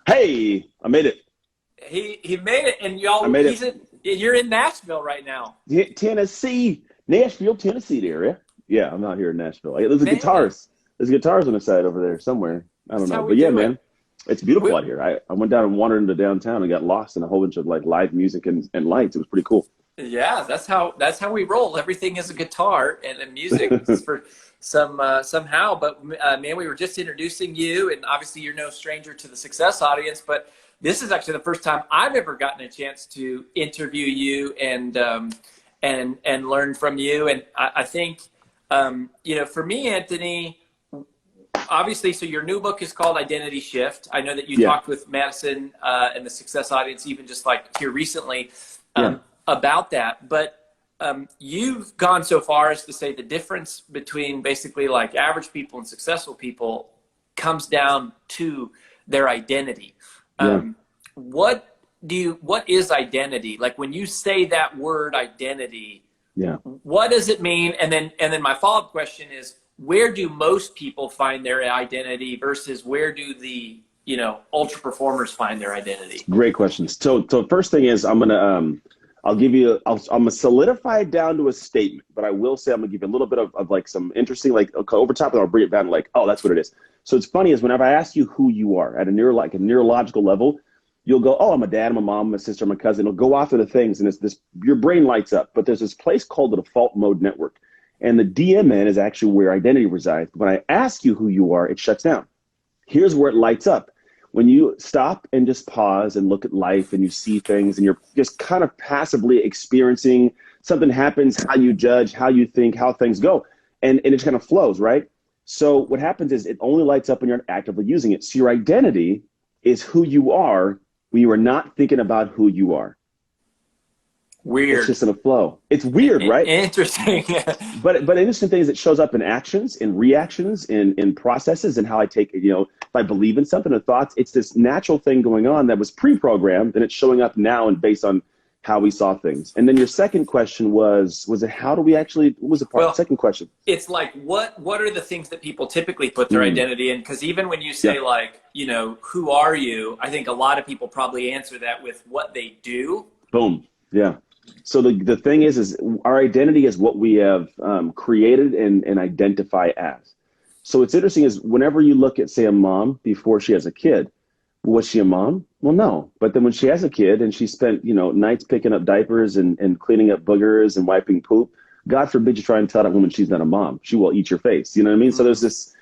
Hey, I made it. He made it, and I y'all made it. you're in Nashville right now. Tennessee, Nashville, Tennessee, the area. Yeah, I'm not here in Nashville. Hey, there's a Man, guitars. There's guitars on the side over there somewhere. I don't that's know, how we but yeah, do it. man, it's beautiful We, out here. I went down and wandered into downtown and got lost in a whole bunch of like live music and lights. It was pretty cool. yeah, that's how we roll. Everything is a guitar and music for somehow. But man, we were just introducing you, and obviously you're no stranger to the Success audience. But this is actually the first time I've ever gotten a chance to interview you and learn from you. And I think for me, Anthony. Obviously, so your new book is called Identity Shift. I know that you Yeah, talked with Madison and the Success audience, even just like here recently, yeah, about that. But you've gone so far as to say the difference between basically like average people and successful people comes down to their identity. yeah, Um, what is identity? Like when you say that word identity, yeah. what does it mean? And then my follow-up question is, where do most people find their identity versus where do the ultra performers find their identity? Great questions. So first thing is I'll give you, I'm gonna solidify it down to a statement, but I will say I'm gonna give you a little bit of like some interesting, like okay, over top, and I'll bring it down like, oh, that's what it is. So it's funny is whenever I ask you who you are at a neurological level, you'll go, oh, I'm a dad, I'm a mom, I'm a sister, I'm a cousin. It'll go off of the things, and it's this, your brain lights up. But there's this place called the default mode network, and the DMN is actually where identity resides. When I ask you who you are, it shuts down. Here's where it lights up. When you stop and just pause and look at life and you see things and you're just kind of passively experiencing something happens, how you judge, how you think, how things go. And it just kind of flows, right? So what happens is it only lights up when you're actively using it. So your identity is who you are when you are not thinking about who you are. It's Weird. just in a flow. It's weird, right? Interesting. But the interesting thing is it shows up in actions, in reactions, in processes, and how I take it. If I believe in something or thoughts, it's this natural thing going on that was pre-programmed, and it's showing up now and based on how we saw things. And then your second question was it how do we actually? What was the part? Well, Second question. it's like what are the things that people typically put their Mm, identity in? Because even when you yeah. say like, who are you? I think a lot of people probably answer that with what they do. Boom. Yeah. So the thing is our identity is what we have created and identify as. So what's interesting is whenever you look at, say, a mom before she has a kid, was she a mom? Well, no. But then when she has a kid and she spent, nights picking up diapers and cleaning up boogers and wiping poop, God forbid you try and tell that woman she's not a mom. She will eat your face. You know what I mean? So there's this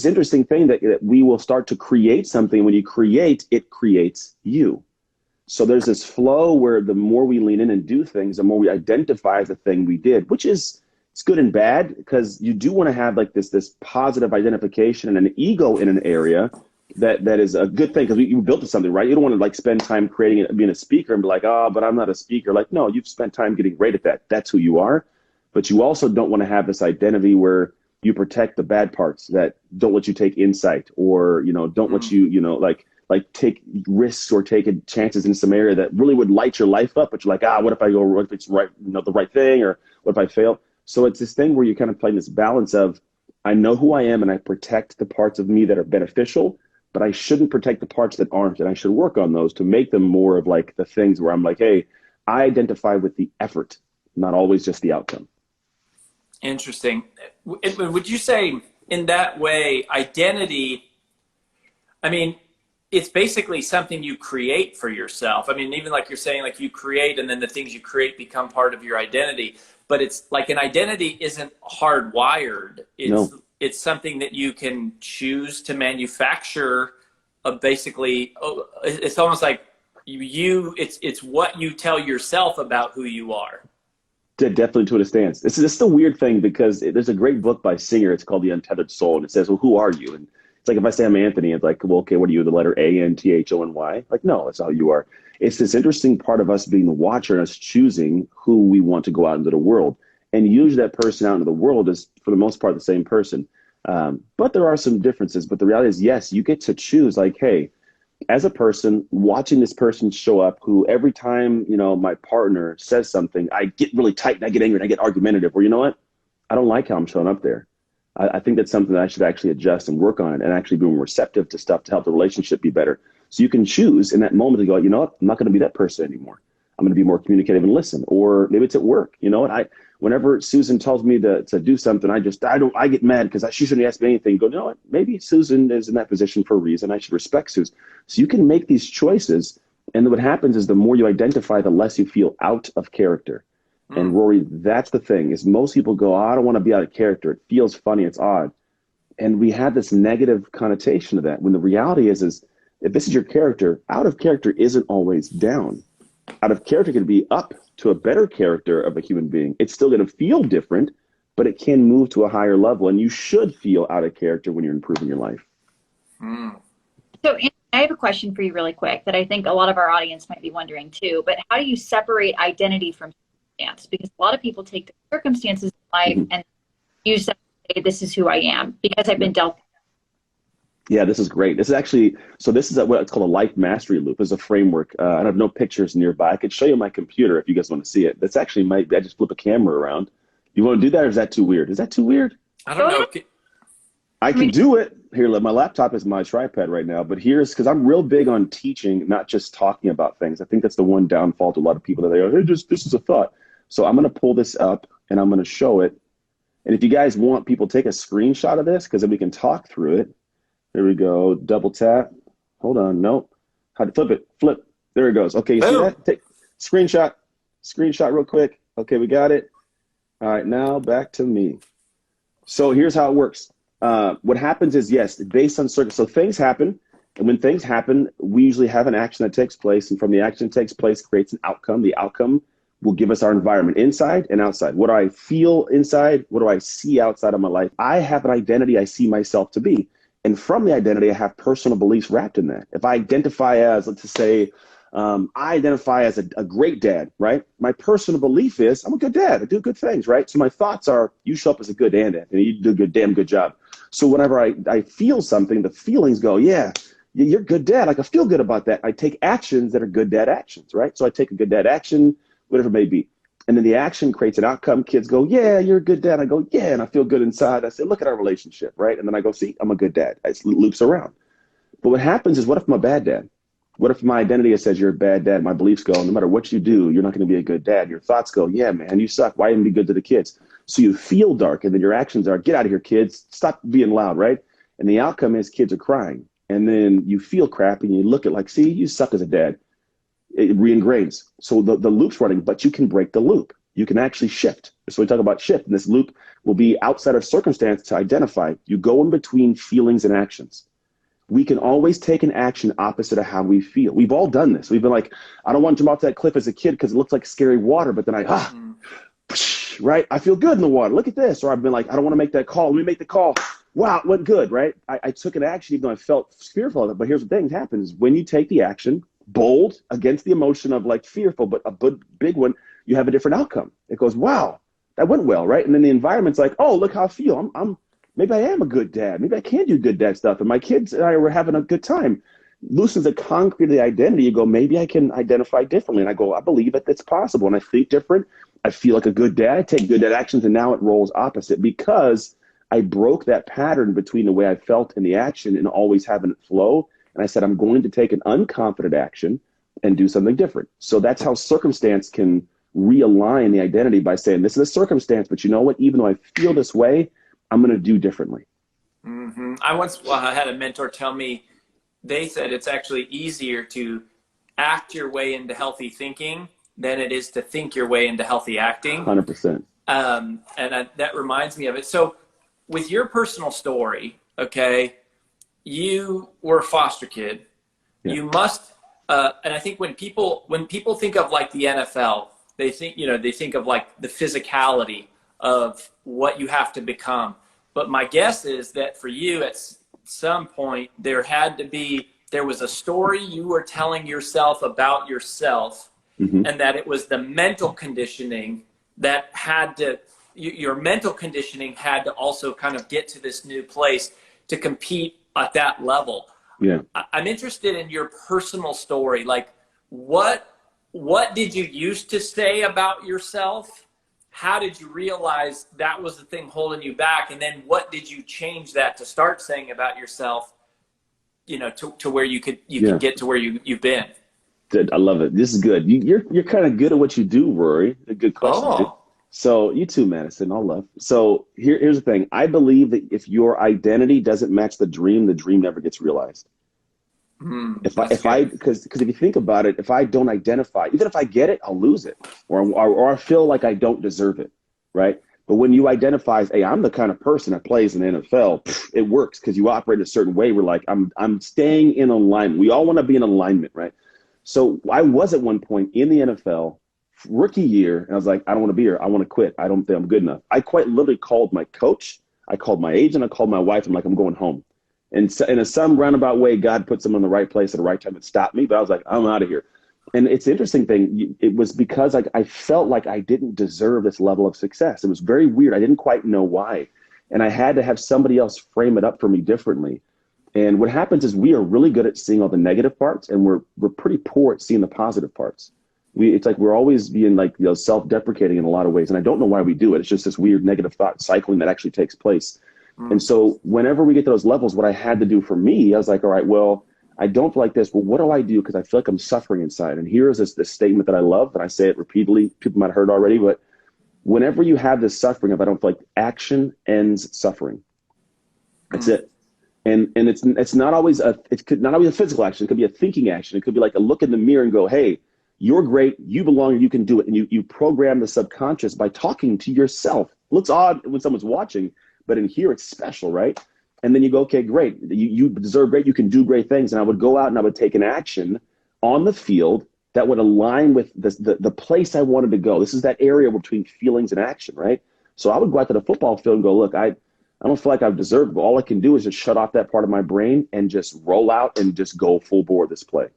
interesting thing that we will start to create something. When you create, it creates you. So there's this flow where the more we lean in and do things, the more we identify the thing we did, which is it's good and bad because you do want to have like this positive identification and an ego in an area that is a good thing because you built something, right? You don't want to like spend time creating it, being a speaker and be like, oh, but I'm not a speaker. Like, no, you've spent time getting great at that. That's who you are. But you also don't want to have this identity where you protect the bad parts that don't let you take insight or, don't let you, like take risks or take chances in some area that really would light your life up. But you're like, what if I go, what if it's right, the right thing, or what if I fail? So it's this thing where you're kind of playing this balance of, I know who I am and I protect the parts of me that are beneficial, but I shouldn't protect the parts that aren't. And I should work on those to make them more of like the things where I'm like, hey, I identify with the effort, not always just the outcome. Interesting. Would you say in that way, identity, I mean, it's basically something you create for yourself. I mean, even like you're saying, like you create and then the things you create become part of your identity. But it's like an identity isn't hardwired. It's No. it's something that you can choose to manufacture. Basically, it's almost like it's what you tell yourself about who you are. Definitely to what it stands. This is the weird thing because there's a great book by Singer. It's called The Untethered Soul. And it says, well, who are you? And it's like if I say I'm Anthony, it's like, well, okay, what are you? The letter Anthony? Like, no, that's how you are. It's this interesting part of us being the watcher and us choosing who we want to go out into the world. And usually that person out into the world is, for the most part, the same person. But there are some differences. But the reality is, yes, you get to choose like, hey, as a person watching this person show up who every time, my partner says something, I get really tight and I get angry and I get argumentative, or you know what? I don't like how I'm showing up there. I think that's something that I should actually adjust and work on it and actually be more receptive to stuff to help the relationship be better. So you can choose in that moment to go, you know what, I'm not going to be that person anymore. I'm going to be more communicative and listen. Or maybe it's at work. You know what, whenever Susan tells me to do something, I get mad because she shouldn't ask me anything. Go, you know what, maybe Susan is in that position for a reason. I should respect Susan. So you can make these choices. And then what happens is the more you identify, the less you feel out of character. And Rory, that's the thing, is most people go, oh, I don't want to be out of character. It feels funny. It's odd. And we have this negative connotation to that, when the reality is if this is your character, out of character isn't always down. Out of character can be up to a better character of a human being. It's still going to feel different, but it can move to a higher level. And you should feel out of character when you're improving your life. So Anthony, I have a question for you really quick that I think a lot of our audience might be wondering too, but how do you separate identity from circumstance? Because a lot of people take the circumstances in life and use them to say, this is who I am because I've been dealt. Yeah, this is great. This is actually, so this is what it's called a life mastery loop. It's a framework. I have no pictures nearby. I could show you my computer if you guys want to see it. That's actually I just flip a camera around. You want to do that, or is that too weird? Is that too weird? I don't know. I can do it. Here, my laptop is my tripod right now, but here's, because I'm real big on teaching, not just talking about things. I think that's the one downfall to a lot of people, that they go, hey, this is a thought. So I'm going to pull this up and I'm going to show it. And if you guys want, people take a screenshot of this, because then we can talk through it. There we go. Double tap. Hold on. Nope. How to flip it? Flip. There it goes. Okay. You see that? Take screenshot. Screenshot real quick. Okay, we got it. All right. Now back to me. So here's how it works. What happens is, yes, based on so things happen, and when things happen, we usually have an action that takes place, and from the action that takes place creates an outcome. The outcome will give us our environment, inside and outside. What do I feel inside? What do I see outside of my life? I have an identity I see myself to be. And from the identity, I have personal beliefs wrapped in that. If I identify as, let's just say, I identify as a great dad, right? My personal belief is I'm a good dad. I do good things, right? So my thoughts are, you show up as a good dad, and you do a damn good job. So whenever I feel something, the feelings go, yeah, you're a good dad. Like, I feel good about that. I take actions that are good dad actions, right? So I take a good dad action, whatever it may be. And then the action creates an outcome. Kids go, yeah, you're a good dad. I go, yeah, and I feel good inside. I say, look at our relationship, right? And then I go, see, I'm a good dad. It loops around. But what happens is, what if I'm a bad dad? What if my identity says you're a bad dad? My beliefs go, no matter what you do, you're not going to be a good dad. Your thoughts go, yeah, man, you suck. Why even be good to the kids? So you feel dark, and then your actions are, get out of here, kids. Stop being loud, right? And the outcome is kids are crying. And then you feel crap, and you look at like, see, you suck as a dad. It re-engraves. So the loop's running, but you can break the loop. You can actually shift. So we talk about shift, and this loop will be outside of circumstance to identify. You go in between feelings and actions. We can always take an action opposite of how we feel. We've all done this. We've been like, I don't want to jump off that cliff as a kid because it looks like scary water, but then right? I feel good in the water. Look at this. Or I've been like, I don't want to make that call. Let me make the call. Wow, it went good, right? I took an action even though I felt fearful of it. But here's the thing that happens. When you take the action, bold, against the emotion of like fearful, but a big one, you have a different outcome. It goes, wow, that went well, right? And then the environment's like, oh, look how I feel. Maybe I am a good dad. Maybe I can do good dad stuff. And my kids and I were having a good time. Loosens the concrete of the identity. You go, maybe I can identify differently. And I go, I believe that it's possible. And I think different. I feel like a good dad. I take good dad actions, and now it rolls opposite because I broke that pattern between the way I felt and the action and always having it flow. And I said, I'm going to take an unconfident action and do something different. So that's how circumstance can realign the identity by saying, this is a circumstance, but you know what? Even though I feel this way, I'm going to do differently. I once had a mentor tell me, they said it's actually easier to act your way into healthy thinking than it is to think your way into healthy acting. 100%. That reminds me of it. So with your personal story, okay, you were a foster kid. Yeah. You must, and I think when people think of like the NFL, they think of like the physicality of what you have to become. But my guess is that for you at some point, there was a story you were telling yourself about yourself, and that it was the mental conditioning that your mental conditioning had to also kind of get to this new place to compete at that level. Yeah. I'm interested in your personal story. Like, what did you used to say about yourself? How did you realize that was the thing holding you back? And then what did you change that to start saying about yourself you know, to where you could Yeah. get to where you've been. Good. I love it. This is good. You're kind of good at what you do, Rory. A good question, dude. Oh. So you too, Madison. All love. So here's the thing. I believe that if your identity doesn't match the dream never gets realized. That's good. Because if you think about it, if I don't identify, even if I get it, I'll lose it, or I feel like I don't deserve it, right? But when you identify as, hey, I'm the kind of person that plays in the NFL, it works because you operate a certain way. We're like, I'm staying in alignment. We all want to be in alignment, right? So I was at one point in the NFL, rookie year, and I was like, I don't want to be here. I want to quit. I don't think I'm good enough. I quite literally called my coach. I called my agent. I called my wife. I'm like, I'm going home. And so, in some roundabout way, God put someone in the right place at the right time and stopped me. But I was like, I'm out of here. And it's an interesting thing. It was because I felt like I didn't deserve this level of success. It was very weird. I didn't quite know why. And I had to have somebody else frame it up for me differently. And what happens is we are really good at seeing all the negative parts, and we're pretty poor at seeing the positive parts. It's like we're always being like, you know, self-deprecating in a lot of ways. And I don't know why we do it. It's just this weird negative thought cycling that actually takes place. And so whenever we get to those levels, what I had to do for me, I was like, all right, well, I don't feel like this. Well, what do I do? Because I feel like I'm suffering inside. And here's this statement that I love, and I say it repeatedly. People might have heard already, but whenever you have this suffering of, I don't feel like, action ends suffering. That's it. And it's not always a physical action. It could be a thinking action. It could be like a look in the mirror and go, hey, you're great. You belong. You can do it. And you program the subconscious by talking to yourself. It looks odd when someone's watching, but in here it's special, right? And then you go, okay, great. You deserve great. You can do great things. And I would go out and I would take an action on the field that would align with the place I wanted to go. This is that area between feelings and action, right? So I would go out to the football field and go, look, I don't feel like I've deserved it, but all I can do is just shut off that part of my brain and just roll out and just go full bore this play.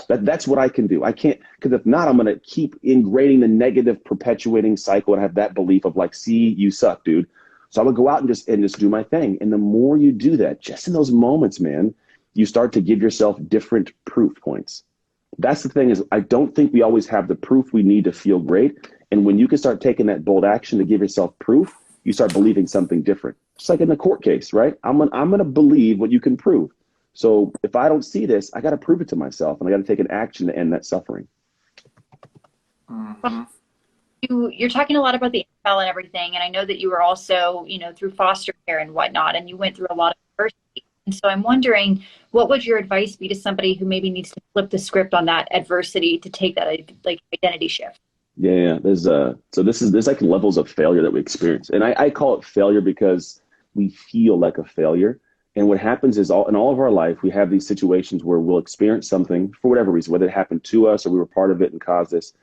That's what I can do. I can't, because if not, I'm going to keep ingraining the negative, perpetuating cycle and have that belief of like, see, you suck, dude. So I would go out and just do my thing. And the more you do that, just in those moments, man, you start to give yourself different proof points. That's the thing is, I don't think we always have the proof we need to feel great. And when you can start taking that bold action to give yourself proof, you start believing something different. Just like in the court case, right? I'm going to believe what you can prove. So if I don't see this, I got to prove it to myself, and I got to take an action to end that suffering. Mm-hmm. You're talking a lot about the NFL and everything, and I know that you were also, you know, through foster care and whatnot, and you went through a lot of adversity. And so I'm wondering, what would your advice be to somebody who maybe needs to flip the script on that adversity to take that like identity shift? Yeah. There's like levels of failure that we experience, and I call it failure because we feel like a failure. And what happens is in all of our life, we have these situations where we'll experience something for whatever reason, whether it happened to us or we were part of it and caused this.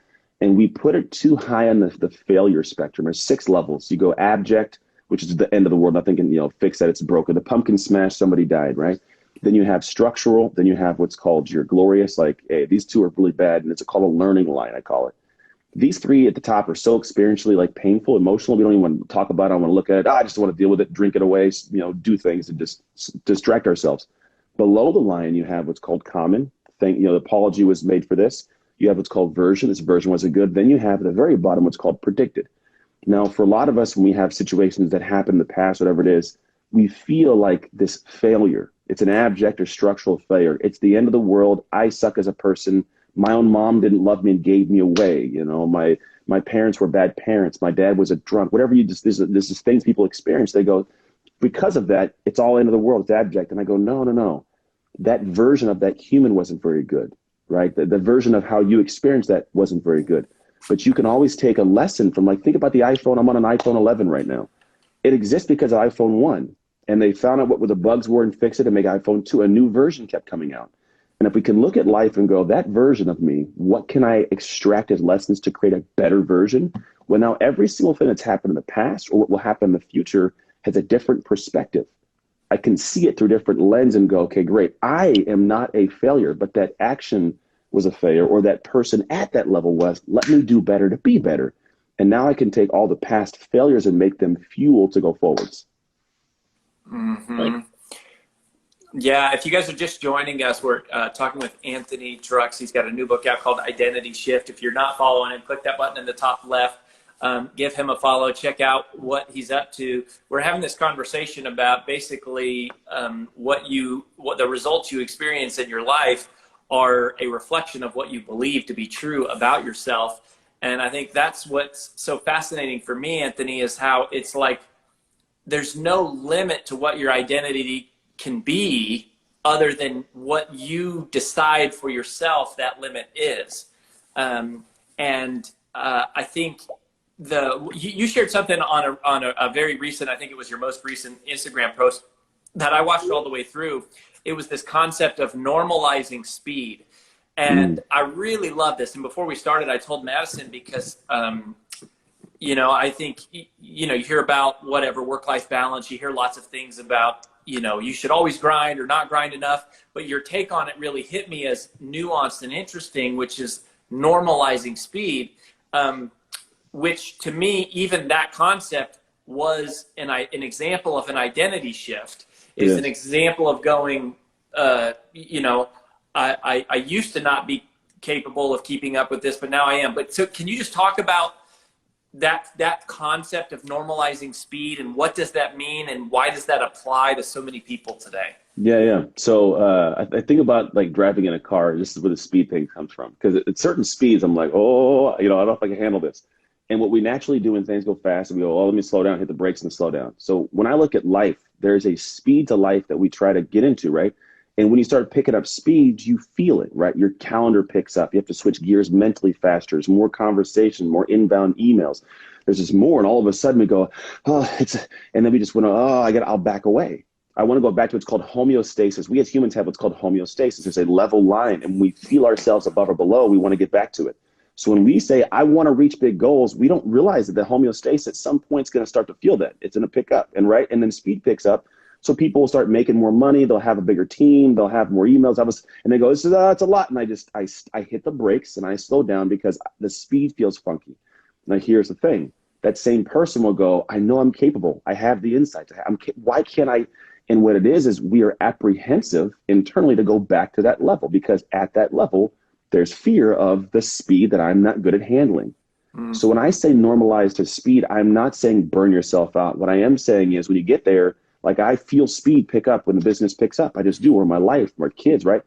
And we put it too high on the failure spectrum. There's 6 levels. You go abject, which is the end of the world. Nothing can, fix that. It's broken. The pumpkin smash, somebody died, right? Then you have structural. Then you have what's called you're glorious. Like, hey, these 2 are really bad. And it's called a learning line, I call it. These 3 at the top are so experientially like painful, emotional. We don't even want to talk about it. I don't want to look at it. I just want to deal with it, drink it away, do things and just distract ourselves. Below the line, you have what's called common. The apology was made for this. You have what's called version. This version wasn't good. Then you have at the very bottom what's called predicted. Now, for a lot of us, when we have situations that happen in the past, whatever it is, we feel like this failure. It's an abject or structural failure. It's the end of the world. I suck as a person. My own mom didn't love me and gave me away. My parents were bad parents. My dad was a drunk. Whatever this is things people experience. They go, because of that, it's all end of the world. It's abject. And I go, no. That version of that human wasn't very good, right? The version of how you experienced that wasn't very good. But you can always take a lesson from, like, think about the iPhone. I'm on an iPhone 11 right now. It exists because of iPhone 1. And they found out what the bugs were and fixed it and make iPhone 2. A new version kept coming out. And if we can look at life and go, that version of me, what can I extract as lessons to create a better version? Well, now every single thing that's happened in the past or what will happen in the future has a different perspective. I can see it through different lens and go, okay, great. I am not a failure, but that action was a failure, or that person at that level was, let me do better to be better. And now I can take all the past failures and make them fuel to go forwards. Mm-hmm. Yeah, if you guys are just joining us, we're talking with Anthony Trucks. He's got a new book out called Identity Shift. If you're not following him, click that button in the top left. Give him a follow. Check out what he's up to. We're having this conversation about basically what you what the results you experience in your life are a reflection of what you believe to be true about yourself. And I think that's what's so fascinating for me, Anthony, is how it's like there's no limit to what your identity can be other than what you decide for yourself that limit is. I think you shared something on a very recent, I think it was your most recent Instagram post that I watched all the way through. It was this concept of normalizing speed. And I really love this. And before we started, I told Madison because, I think, you hear about whatever work-life balance, you hear lots of things about, you should always grind or not grind enough, but your take on it really hit me as nuanced and interesting, which is normalizing speed, which to me, even that concept was an example of an identity shift. It's an example of going, I used to not be capable of keeping up with this, but now I am. But so can you just talk about that concept of normalizing speed, and what does that mean, and why does that apply to so many people today? Yeah. So I think about like driving in a car. This is where the speed thing comes from. Because at certain speeds, I'm like, I don't know if I can handle this. And what we naturally do when things go fast, and we go, let me slow down, hit the brakes and slow down. So when I look at life, there's a speed to life that we try to get into, right? And when you start picking up speeds, you feel it, right? Your calendar picks up. You have to switch gears mentally faster. There's more conversation, more inbound emails. There's just more. And all of a sudden we go, and then we just went, I'll back away. I want to go back to what's called homeostasis. We as humans have what's called homeostasis. There's a level line, and we feel ourselves above or below. We want to get back to it. So when we say, I want to reach big goals, we don't realize that the homeostasis at some point is going to start to feel that. It's going to pick up, and then speed picks up. So people will start making more money. They'll have a bigger team. They'll have more emails. And they go, it's a lot. And I hit the brakes and I slow down because the speed feels funky. Now, here's the thing. That same person will go, I know I'm capable. I have the insights. Why can't I? And what it is we are apprehensive internally to go back to that level, because at that level, there's fear of the speed that I'm not good at handling. So when I say normalize to speed, I'm not saying burn yourself out. What I am saying is when you get there, like I feel speed pick up when the business picks up. I just do, or my life, my kids, right?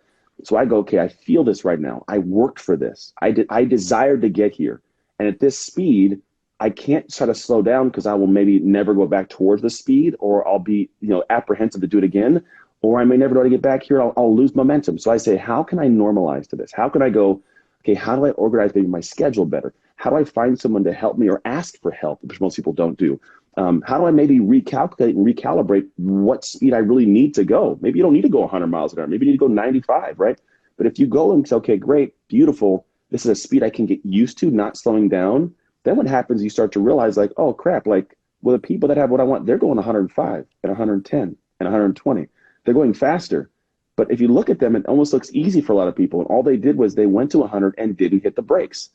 So I go, okay, I feel this right now. I worked for this. I desired to get here. And at this speed, I can't try to slow down because I will maybe never go back towards the speed, or I'll be, apprehensive to do it again, or I may never be able to get back here. I'll lose momentum. So I say, how can I normalize to this? How can I go, okay, how do I organize maybe my schedule better? How do I find someone to help me or ask for help, which most people don't do? How do I maybe recalculate and recalibrate what speed I really need to go? Maybe you don't need to go 100 miles an hour. Maybe you need to go 95, right? But if you go and say, okay, great, beautiful, this is a speed I can get used to, not slowing down, then what happens, you start to realize like, oh crap, like, well, the people that have what I want, they're going 105 and 110 and 120. They're going faster. But if you look at them, it almost looks easy for a lot of people. And all they did was they went to 100 and didn't hit the brakes.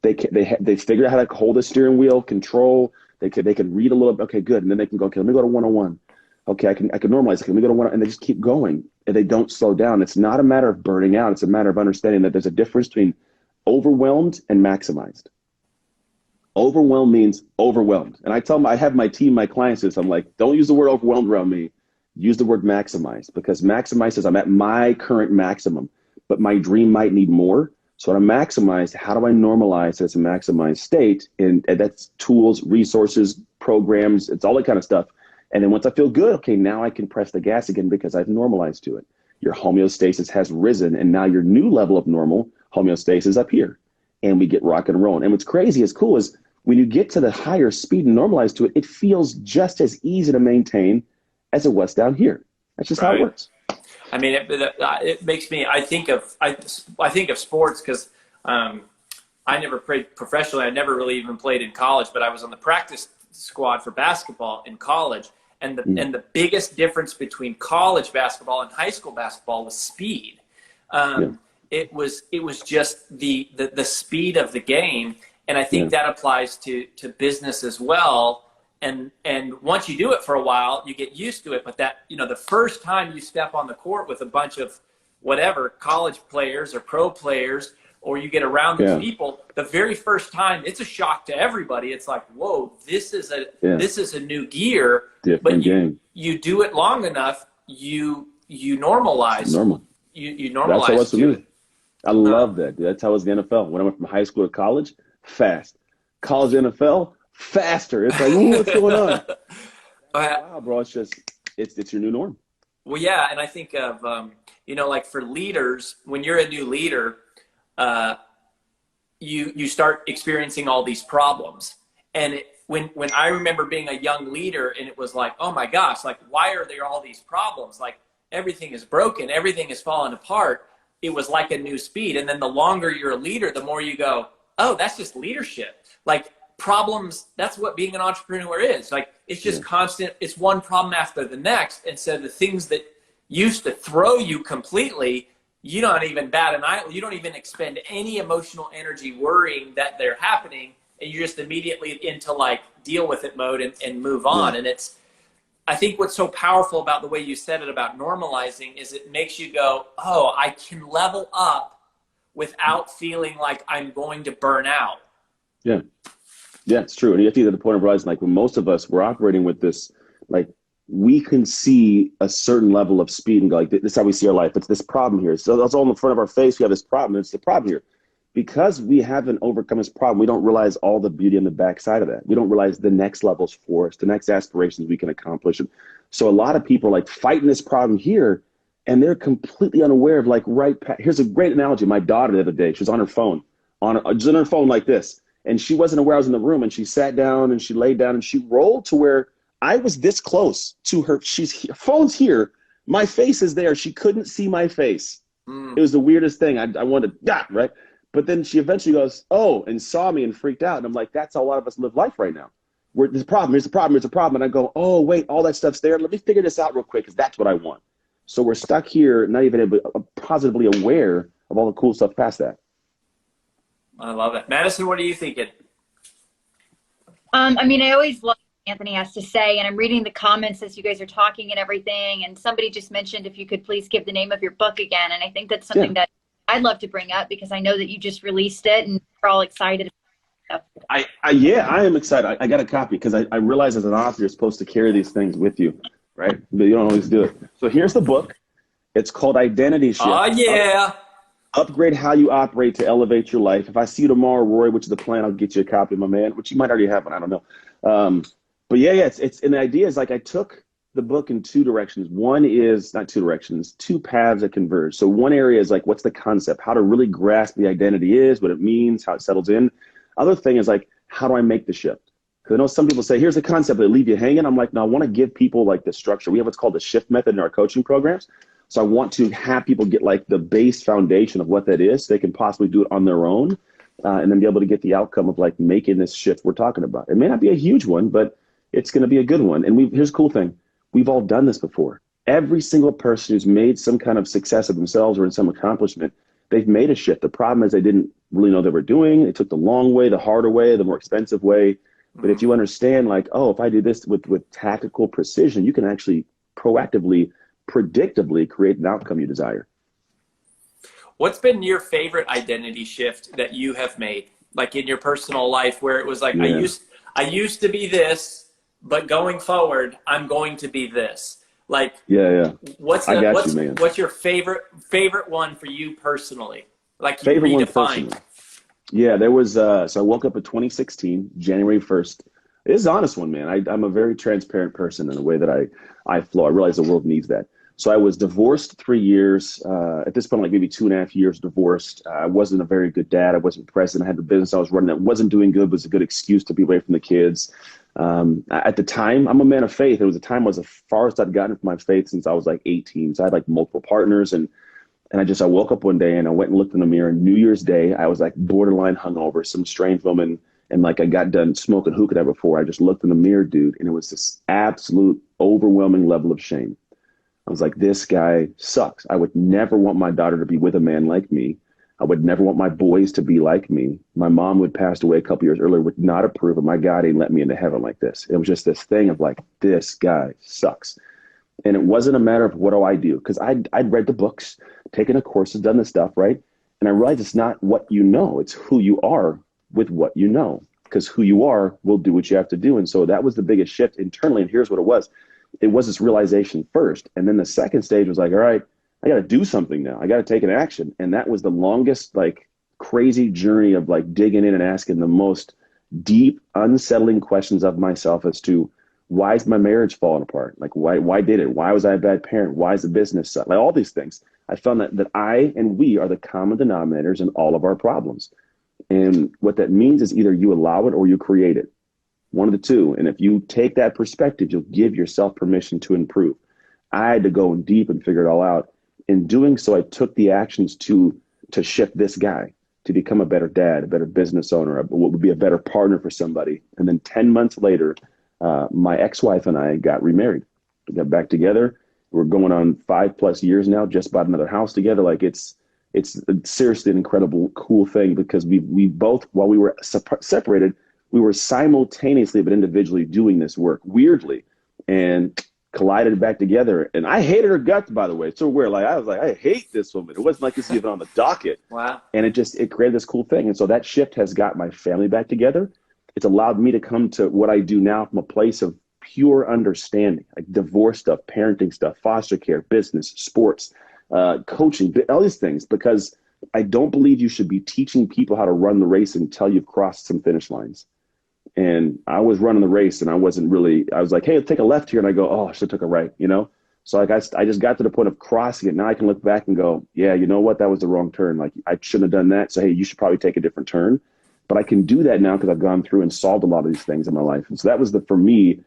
They figured out how to hold the steering wheel, control. They could read a little bit. Okay, good. And then they can go, okay, let me go to 101. Okay, I can normalize. Okay, let me go to 1. And they just keep going, and they don't slow down. It's not a matter of burning out. It's a matter of understanding that there's a difference between overwhelmed and maximized. Overwhelmed means overwhelmed. And I have my team, my clients, I'm like, don't use the word overwhelmed around me. Use the word maximized, because maximize says I'm at my current maximum, but my dream might need more. So when I'm maximized, how do I normalize as a maximized state? And that's tools, resources, programs, it's all that kind of stuff. And then once I feel good, okay, now I can press the gas again because I've normalized to it. Your homeostasis has risen, and now your new level of normal homeostasis up here. And we get rock and roll. And what's crazy, as cool, is when you get to the higher speed and normalize to it, it feels just as easy to maintain as it was down here. That's just how it works. I mean, it makes me. I think of sports because I never played professionally. I never really even played in college, but I was on the practice squad for basketball in college. And the biggest difference between college basketball and high school basketball was speed. It was just the speed of the game, and I think that applies to business as well. And once you do it for a while, you get used to it. But that, the first time you step on the court with a bunch of whatever college players or pro players, or you get around these people, the very first time, it's a shock to everybody. It's like, whoa, this is a new gear. Different game. You do it long enough, you you normalize, Normal. you That's how it normalize was for to me. it. I Uh, love that, dude. That's how it was in the NFL. When I went from high school to college, fast. College to NFL, faster. It's like, ooh, what's going on? uh, Wow, bro. It's just, it's your new norm. well, yeah, and I think of like for leaders, when you're a new leader, uh, you start experiencing all these problems. And when I remember being a young leader, and it was like, oh my gosh, like why are there all these problems? Like everything is broken, everything is falling apart. It was like a new speed. And then the longer you're a leader, the more you go, oh, that's just leadership. Like problems, that's what being an entrepreneur is. Like it's Yeah. just constant, it's one problem after the next. And so the things that used to throw you completely, you don't even bat an eye, you don't even expend any emotional energy worrying that they're happening, and you're just immediately into like deal with it mode and move Yeah. on. And it's, I think what's so powerful about the way you said it about normalizing is it makes you go, oh, I can level up without feeling like I'm going to burn out. Yeah. Yeah, it's true. And you have to get to the point of realizing, like, when most of us, we're operating with this, like, we can see a certain level of speed and go, like, this is how we see our life. It's this problem here. So that's all in the front of our face. We have this problem. It's the problem here. Because we haven't overcome this problem, we don't realize all the beauty on the backside of that. We don't realize the next levels for us, the next aspirations we can accomplish. So a lot of people are like fighting this problem here, and they're completely unaware of, like, here's a great analogy. My daughter the other day, she was on her phone, just on her phone like this. And she wasn't aware I was in the room, and she sat down and she laid down and she rolled to where I was this close to her. Phone's here. My face is there. She couldn't see my face. It was the weirdest thing. I wanted to, right? But then she eventually goes, oh, and saw me and freaked out. And I'm like, that's how a lot of us live life right now. There's a problem, here's a problem, here's a problem. And I go, oh, wait, all that stuff's there. Let me figure this out real quick, because that's what I want. So we're stuck here, not even positively aware of all the cool stuff past that. I love it. Madison, what are you thinking? I mean, I always love what Anthony has to say, and I'm reading the comments as you guys are talking and everything. And somebody just mentioned if you could please give the name of your book again. And I think that's something that I'd love to bring up, because I know that you just released it and we're all excited. Yeah, I am excited. I got a copy because I realize as an author, you're supposed to carry these things with you, right? But you don't always do it. So here's the book. It's called Identity Shift. Oh, yeah. Upgrade how you operate to elevate your life. If I see you tomorrow, Roy, which is the plan, I'll get you a copy, my man, which you might already have one. I don't know. But yeah, it's and the idea is, like, I took the book in two directions. One is not two directions, two paths that converge. So one area is like, what's the concept? How to really grasp the identity is, what it means, how it settles in. Other thing is like, how do I make the shift? Because I know some people say, here's the concept, they leave you hanging. I'm like, no, I want to give people like the structure. We have what's called the shift method in our coaching programs. So I want to have people get like the base foundation of what that is, so they can possibly do it on their own, and then be able to get the outcome of like making this shift we're talking about. It may not be a huge one, but it's going to be a good one. And here's the cool thing. We've all done this before. Every single person who's made some kind of success of themselves or in some accomplishment, they've made a shift. The problem is they didn't really know they were doing. They took the long way, the harder way, the more expensive way. But if you understand, like, oh, if I do this with tactical precision, you can actually proactively, predictably create an outcome you desire. What's been your favorite identity shift that you have made, like in your personal life, where it was like, Yeah. I used to be this, but going forward, I'm going to be this. Like, Yeah. what's your favorite one for you personally? Like, you Favorite one redefined. personally. Yeah, there was, so I woke up in 2016, January 1st. It is an honest one, man. I'm a very transparent person in the way that I flow. I realize the world needs that. So I was divorced 3 years. At this point, like maybe 2.5 years divorced. I wasn't a very good dad. I wasn't present. I had the business I was running that wasn't doing good, was a good excuse to be away from the kids. At the time, I'm a man of faith. It was a time I was the farthest I'd gotten from my faith since I was like 18. So I had like multiple partners, and I woke up one day and I went and looked in the mirror. And New Year's Day, I was like borderline hungover. Some strange woman, and like I got done smoking hookah there before. I just looked in the mirror, dude, and it was this absolute overwhelming level of shame. I was like, this guy sucks. I would never want my daughter to be with a man like me. I would never want my boys to be like me. My mom, who had passed away a couple years earlier, would not approve of my God. He let me into heaven like this. It was just this thing of like, this guy sucks. And it wasn't a matter of what do I do? Because I'd read the books, taken a course, done this stuff, right? And I realized it's not what you know, it's who you are with what you know. Because who you are will do what you have to do. And so that was the biggest shift internally. And here's what it was. it was this realization first. And then the second stage was like, all right, I got to do something now. I got to take an action. And that was the longest, like, crazy journey of like digging in and asking the most deep, unsettling questions of myself as to why is my marriage falling apart? Like, why did it? Why was I a bad parent? Why is the business suck? Like all these things. I found that I and we are the common denominators in all of our problems. And what that means is either you allow it or you create it. One of the two. And if you take that perspective, you'll give yourself permission to improve. I had to go in deep and figure it all out. In doing so, I took the actions to shift this guy, to become a better dad, a better business owner, what would be a better partner for somebody. And then 10 months later, my ex-wife and I got remarried. We got back together. We're going on 5+ years now, just bought another house together. Like it's seriously an incredible, cool thing because we both, while we were separated, we were simultaneously but individually doing this work weirdly and collided back together. And I hated her guts, by the way. It's so weird. Like I was like, I hate this woman. It wasn't like this even on the docket. Wow. And it created this cool thing. And so that shift has got my family back together. It's allowed me to come to what I do now from a place of pure understanding, like divorce stuff, parenting stuff, foster care, business, sports, coaching, all these things, because I don't believe you should be teaching people how to run the race until you've crossed some finish lines. And I was running the race and I was like, hey, take a left here. And I go, oh, I should have took a right, you know? So like I just got to the point of crossing it. Now I can look back and go, yeah, you know what? That was the wrong turn. Like I shouldn't have done that. So, hey, you should probably take a different turn. But I can do that now because I've gone through and solved a lot of these things in my life. And so that was for me,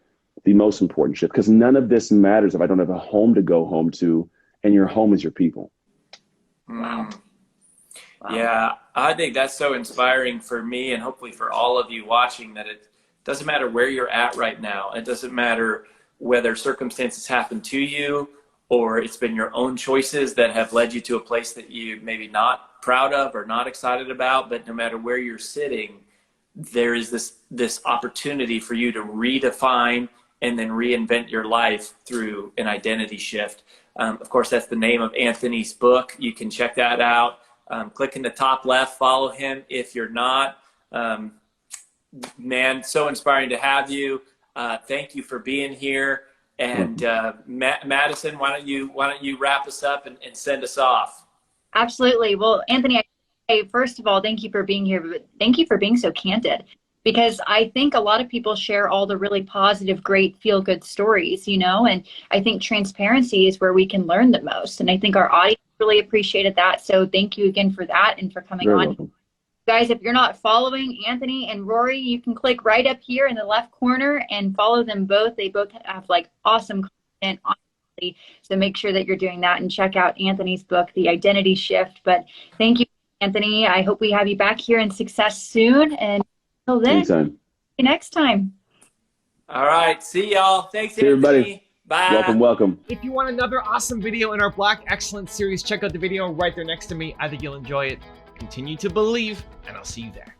the most important shift, because none of this matters if I don't have a home to go home to, and your home is your people. Wow. Yeah, I think that's so inspiring for me and hopefully for all of you watching, that it doesn't matter where you're at right now. It doesn't matter whether circumstances happen to you or it's been your own choices that have led you to a place that you maybe not proud of or not excited about. But no matter where you're sitting, there is this opportunity for you to redefine and then reinvent your life through an identity shift. Of course, that's the name of Anthony's book. You can check that out. Click in the top left, follow him if you're not. Man, so inspiring to have you. Thank you for being here. And Madison, why don't you wrap us up and send us off? Absolutely. Well, Anthony, first of all, thank you for being here, but thank you for being so candid, because I think a lot of people share all the really positive, great, feel-good stories, you know, and I think transparency is where we can learn the most. And I think our audience really appreciated that. So thank you again for that and for coming on. Welcome. Guys, if you're not following Anthony and Rory, you can click right up here in the left corner and follow them both. They both have like awesome content, honestly. So make sure that you're doing that and check out Anthony's book, The Identity Shift. But thank you, Anthony. I hope we have you back here in success soon. And until then, Anytime. see you next time. All right. See y'all. Thanks, See Anthony. everybody. Bye. Welcome. If you want another awesome video in our Black Excellence series, check out the video right there next to me. I think you'll enjoy it. Continue to believe, and I'll see you there.